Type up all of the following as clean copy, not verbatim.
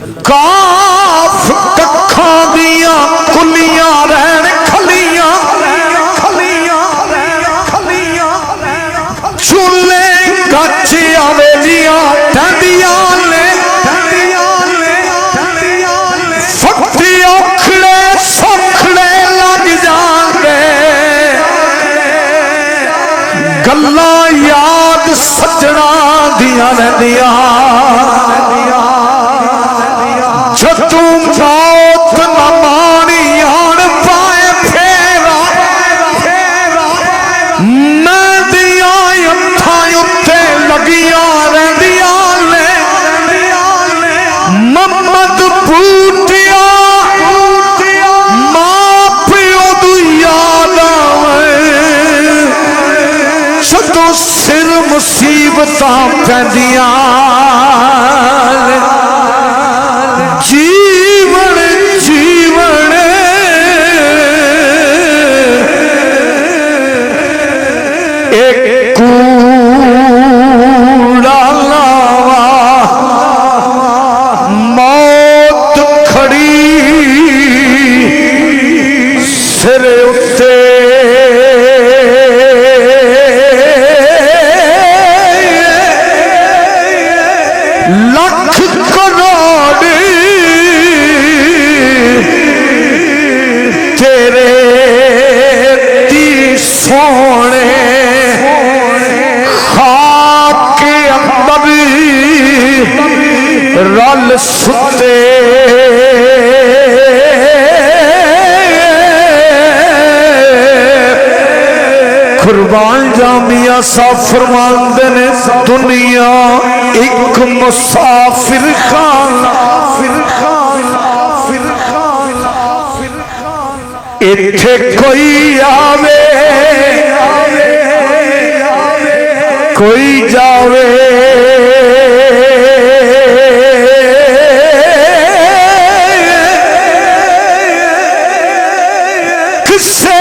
काफ कखा दिया कुलियां रहन खलियां चूल्हे गच आवेलियां ठंडियां ने फटी औखड़े सौखड़े लग जाते गल्लां याद सजना दियां रहंदियां जदू मौत न मानी आन पाए फेरा नदियां अखां उत्ते लगियां रहंदियां ने मम्मद बूटिया मां प्यो दी याद आवे जदों सिर मुसीबतां पैंदियां जीवन जीवन एक कूड़ा लावा मौत खड़ी सिर उत्ते लख करोड़ तेरे दी सोने खाक के अंदर रल सुते कुर्बान जामिया साहब फरमाते ने दुनिया एक मुसाफिर खाना इत्थे कोई आवे कोई जावे किसे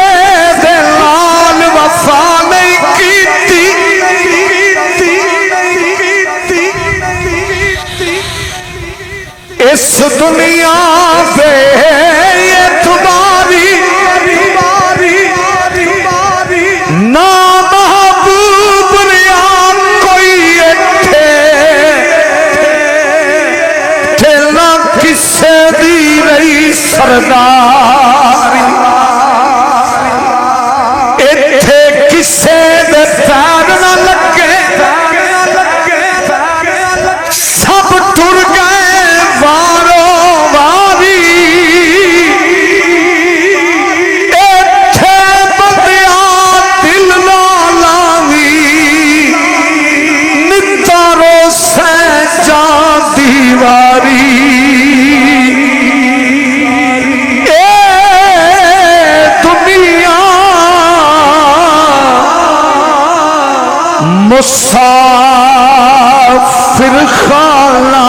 दे नाल वफा नहीं कीती इस दुनिया पे तुम्हारी ना महबूब रिया कोई इत्थे ना किसे दी रही सरदारी इत्थे किसे दे पैर ना लगे सब टुर गए वारो वारी इत्थे बंदिया दिल ना लावी नितारो से जा दीवारी मुसाफिर खाना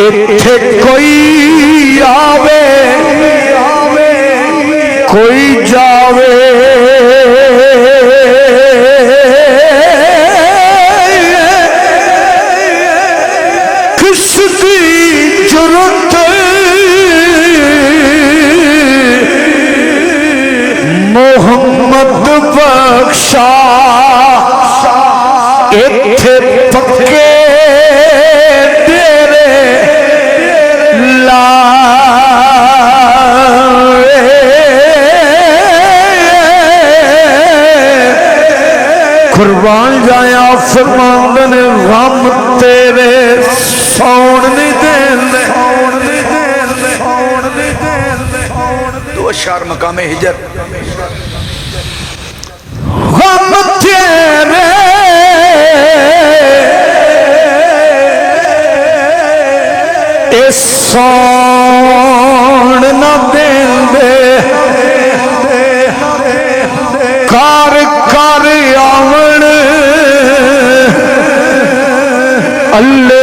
इत्थे कोई आवे कोई जावे किसकी जरूरत मोहम्मद बख्शा इत्थे पक्के तेरे लाए कुर्बान जाया फरमांदे ने गम तेरे सौण नहीं देंदे दो अशार मकामे हिजर गम तेरे इस सौण न देंदे कर कर आवन अल्ले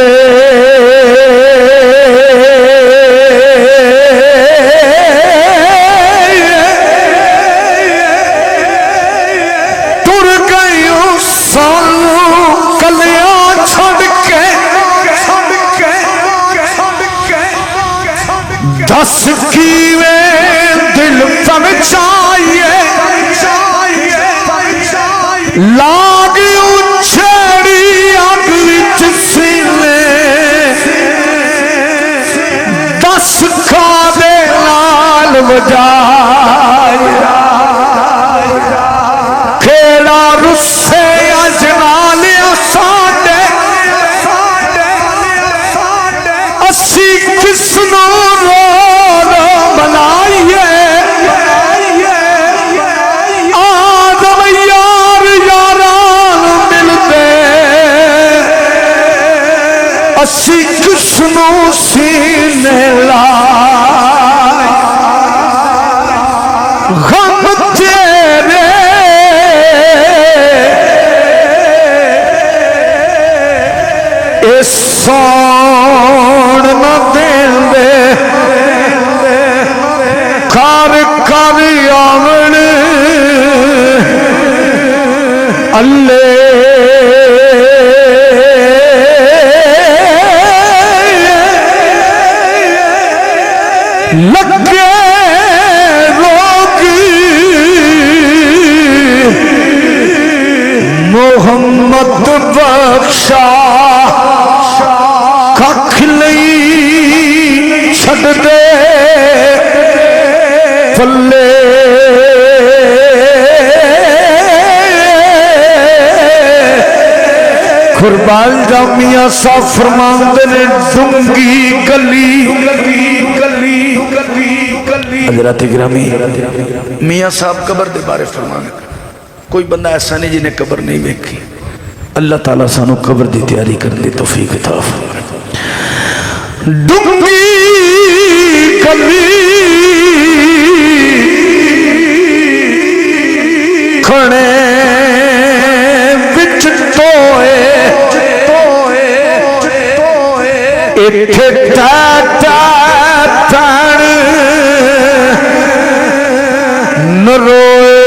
तुर गई सानू कलियां छड़ के दस कीवे दिल पहुंचाइए लाग उछड़ी अग विच सीने दस कादे नाल वजाए खेड़ा रुस्से अजनालिया साडे असी किसनों रो रो मनाइए आदम यार यारान मिलते असी किसनों सीने लाए गम तेरे इस सौन न देंदे कर कर आवन अल्ले लगे रोगी मोहम्मद बख्शा कख नहीं छड़ दे पल्ले कुर्बान जामिया सा फरमांदे ने डूंगी गली हज़रात गिरामी मियाँ साहब कबर के बारे फरमाने कोई बंदा ऐसा नहीं जिन्हें कबर नहीं देखी अल्लाह ताला सानू कबर की तैयारी करने की तौफीक अता फरमाए डूंगी गली खड़े विच टोए इत्थे ताण न रोए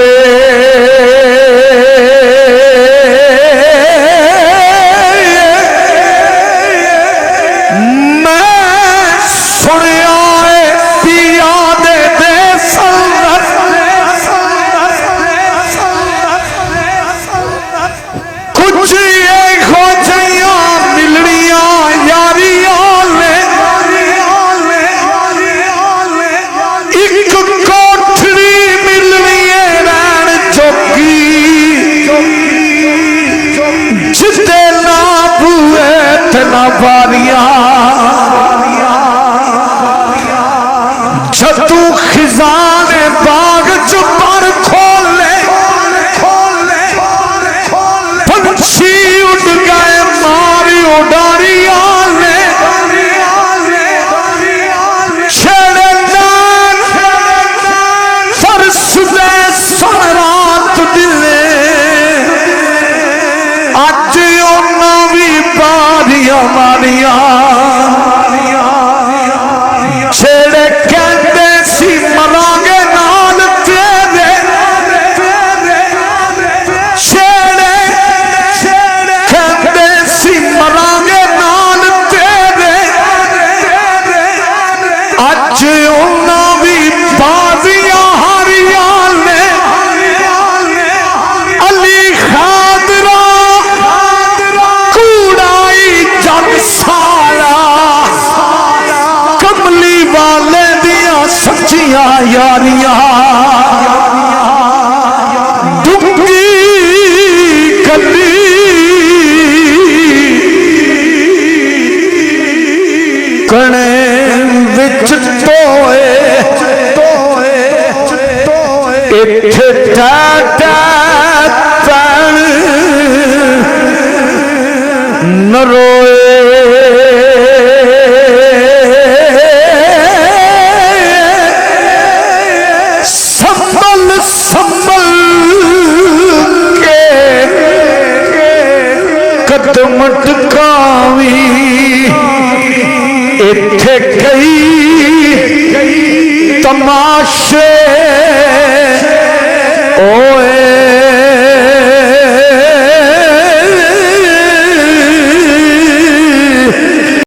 जदू खिजाने बाग च पर खोले पंछी उड़ गए मारी उडारिया ने छेड़े नान फरस दे सरात दिले अज उन्ना भी बारिया मारिया छेड़े कहते सी मरांगे नाल तेरे छेड़े कहते सी मरांगे नाल तेरे अज उन्ना भी बाजियां हारिया ने अली खादरा कूड़ाई जग सारा कमली वाले दिया सच्चियां यारियां डूंगी गली कणे विच टोए इत्थे टाटा पैण न रोए संभल के कदम टकावी इत्थे कई तमाशे ओ